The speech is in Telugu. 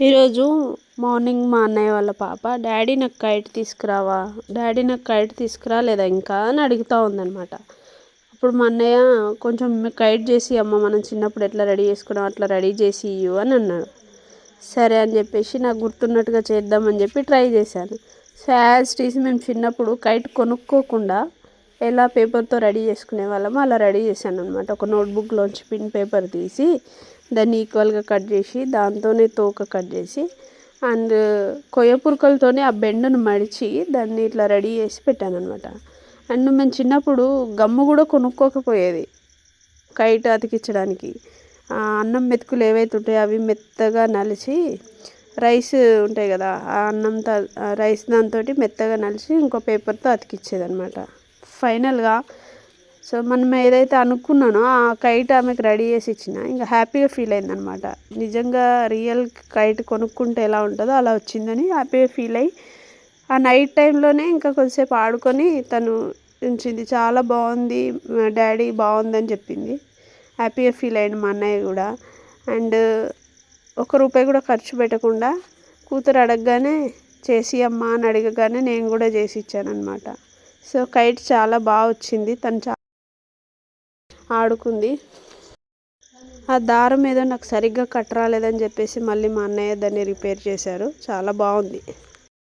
ఈరోజు మార్నింగ్ మా అన్నయ్య వాళ్ళ పాప డాడీ నాకు కైట్ తీసుకురావా, డాడీ నాకు కైట్ తీసుకురాలేదా ఇంకా అని అడుగుతూ ఉందన్నమాట. అప్పుడు మా అన్నయ్య కొంచెం కైట్ చేసి అమ్మ మనం చిన్నప్పుడు ఎట్లా రెడీ చేసుకున్నాం అట్లా రెడీ చేసి ఇవ్వు అని అన్నాడు. సరే అని చెప్పేసి నాకు గుర్తున్నట్టుగా చేద్దామని చెప్పి ట్రై చేశాను. సో యాజ్ టీస్ మేము చిన్నప్పుడు కైట్ కొనుక్కోకుండా ఎలా పేపర్తో రెడీ చేసుకునే వాళ్ళమో అలా రెడీ చేశాను అనమాట. ఒక నోట్బుక్లోంచి పిన్ పేపర్ తీసి దాన్ని ఈక్వల్గా కట్ చేసి దాంతోనే తోక కట్ చేసి అండ్ కొయ్య పురుకలతోనే ఆ బెండును మడిచి దాన్ని ఇట్లా రెడీ చేసి పెట్టాను అనమాట. అండ్ మేము చిన్నప్పుడు గమ్ము కూడా కొనుక్కోకపోయేది కైట్ అతికించడానికి. అన్నం మెతుకులు ఏవైతే ఉంటాయో అవి మెత్తగా నలిచి రైస్ ఉంటాయి కదా, ఆ అన్నంతో రైస్ దాంతో మెత్తగా నలిచి ఇంకో పేపర్తో అతికిచ్చేది అనమాట. ఫైనల్గా సో మనం ఏదైతే అనుకున్నానో ఆ కైట్ ఆమెకు రెడీ చేసి ఇచ్చిన ఇంకా హ్యాపీగా ఫీల్ అయిందనమాట. నిజంగా రియల్ కైట్ కొనుక్కుంటే ఎలా ఉంటుందో అలా వచ్చిందని హ్యాపీగా ఫీల్ అయ్యి ఆ నైట్ టైంలోనే ఇంకా కొద్దిసేపు ఆడుకొని తను ఉంచింది. చాలా బాగుంది డాడీ, బాగుందని చెప్పింది. హ్యాపీగా ఫీల్ అయ్యింది మా అన్నయ్య కూడా. అండ్ ₹1 కూడా ఖర్చు పెట్టకుండా కూతురు అడగగానే చేసి అమ్మ అని అడగగానే నేను కూడా చేసి ఇచ్చాను అనమాట. సో కైట్ చాలా బాగా వచ్చింది, తను చాలా ఆడుకుంది. ఆ దారం ఏదో నాకు సరిగ్గా కట్ రాలేదని చెప్పేసి మళ్ళీ మా అన్నయ్య దాన్ని రిపేర్ చేశారు. చాలా బాగుంది.